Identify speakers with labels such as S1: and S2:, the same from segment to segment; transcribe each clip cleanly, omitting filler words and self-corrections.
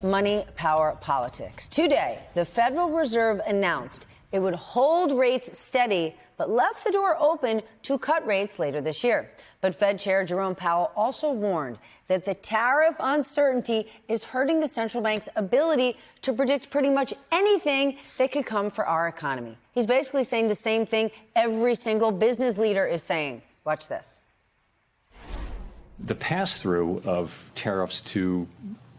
S1: Money, power, politics. Today, the Federal Reserve announced it would hold rates steady, but left the door open to cut rates later this year. But Fed Chair Jerome Powell also warned that the tariff uncertainty is hurting the central bank's ability to predict pretty much anything that could come for our economy. He's basically saying the same thing every single business leader is saying. Watch this.
S2: The pass-through of tariffs to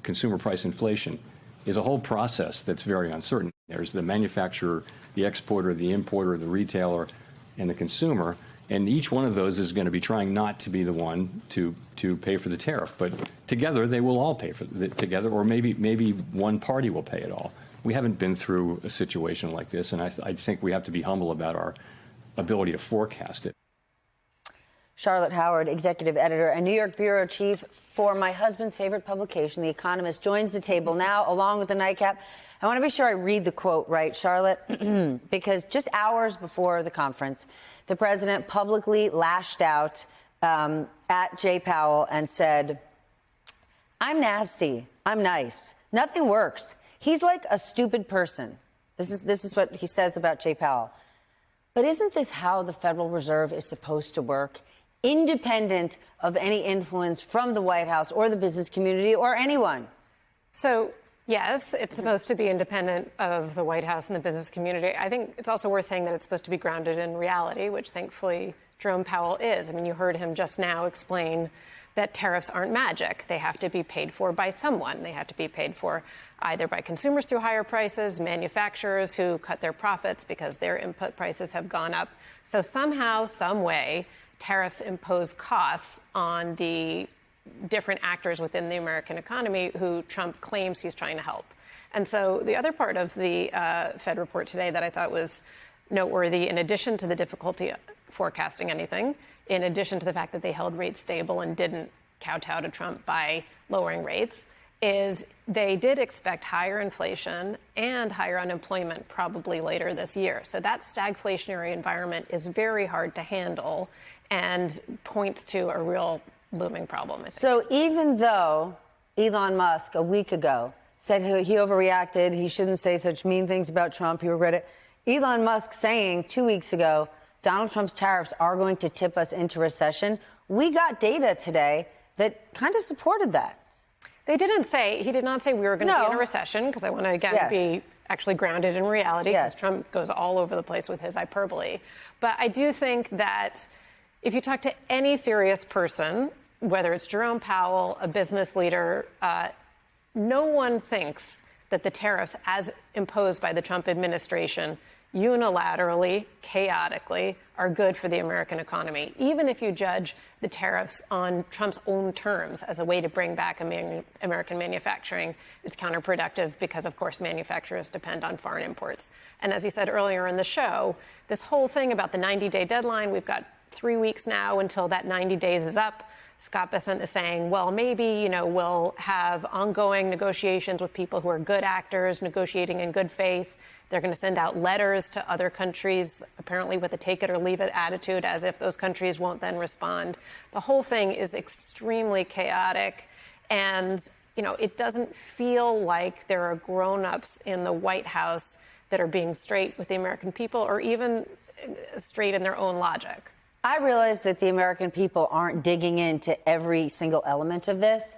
S2: consumer price inflation is a whole process that's very uncertain. There's the manufacturer, the exporter, the importer, the retailer, and the consumer. And each one of those is going to be trying not to be the one to pay for the tariff. But together, they will all pay for it together, or maybe one party will pay it all. We haven't been through a situation like this, and I think we have to be humble about our ability to forecast it.
S1: Charlotte Howard, executive editor and New York bureau chief for my husband's favorite publication, The Economist, joins the table now, along with the nightcap. I want to be sure I read the quote right, Charlotte, because just hours before the conference, the president publicly lashed out at Jay Powell and said, "I'm nasty. I'm nice. Nothing works. He's like a stupid person." This is what he says about Jay Powell. But isn't this how the Federal Reserve is supposed to work? Independent of any influence from the White House or the business community or anyone?
S3: So, yes, it's supposed to be independent of the White House and the business community. I think it's also worth saying that it's supposed to be grounded in reality, which thankfully Jerome Powell is. I mean, you heard him just now explain that tariffs aren't magic. They have to be paid for by someone. They have to be paid for either by consumers through higher prices, manufacturers who cut their profits because their input prices have gone up. So somehow, some way, tariffs impose costs on the different actors within the American economy who Trump claims he's trying to help. And so the other part of the Fed report today that I thought was noteworthy, in addition to the difficulty forecasting anything, in addition to the fact that they held rates stable and didn't kowtow to Trump by lowering rates, is they did expect higher inflation and higher unemployment probably later this year. So that stagflationary environment is very hard to handle and points to a real looming problem, I think.
S1: So even though Elon Musk a week ago said he overreacted, he shouldn't say such mean things about Trump, he regretted it, Elon Musk saying 2 weeks ago Donald Trump's tariffs are going to tip us into recession, we got data today that kind of supported that.
S3: He did not say we were going to be in a recession, because I want to, again, be actually grounded in reality, because Trump goes all over the place with his hyperbole. But I do think that if you talk to any serious person, whether it's Jerome Powell, a business leader, no one thinks that the tariffs as imposed by the Trump administration unilaterally, chaotically, are good for the American economy. Even if you judge the tariffs on Trump's own terms as a way to bring back American manufacturing, it's counterproductive because, of course, manufacturers depend on foreign imports. And as he said earlier in the show, this whole thing about the 90-day deadline, we've got 3 weeks now until that 90 days is up. Scott Bessent is saying, well, maybe, we'll have ongoing negotiations with people who are good actors, negotiating in good faith. They're going to send out letters to other countries, apparently with a take-it-or-leave-it attitude, as if those countries won't then respond. The whole thing is extremely chaotic, and, it doesn't feel like there are grown-ups in the White House that are being straight with the American people, or even straight in their own logic.
S1: I realize that the American people aren't digging into every single element of this,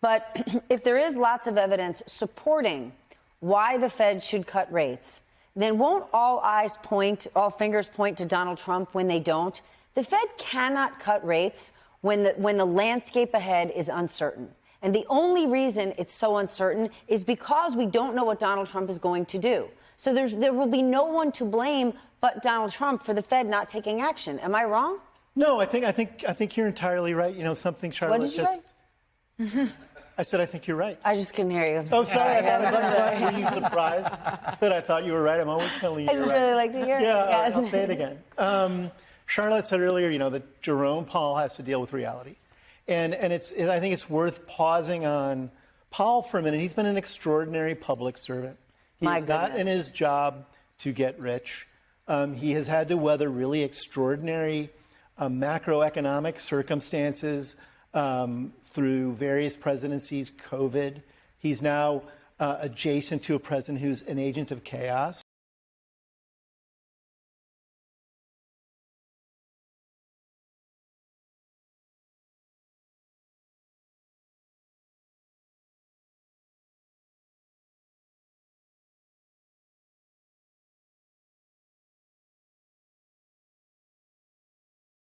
S1: but if there is lots of evidence supporting why the Fed should cut rates, then won't all fingers point to Donald Trump when they don't? The Fed cannot cut rates when the landscape ahead is uncertain. And the only reason it's so uncertain is because we don't know what Donald Trump is going to do. So there will be no one to blame but Donald Trump for the Fed not taking action. Am I wrong?
S4: No, I think you're entirely right. Something Charlotte
S1: What did you say?
S4: I said, I think you're right.
S1: I just couldn't hear you.
S4: Oh, sorry. Were you surprised that I thought you were right? I'm always telling you
S1: I just really like to hear it.
S4: Yeah, I'll say it again. Charlotte said earlier, that Jerome Powell has to deal with reality. And I think it's worth pausing on Powell for a minute. He's been an extraordinary public servant. He's not in his job to get rich. He has had to weather really extraordinary macroeconomic circumstances through various presidencies, COVID. He's now adjacent to a president who's an agent of chaos.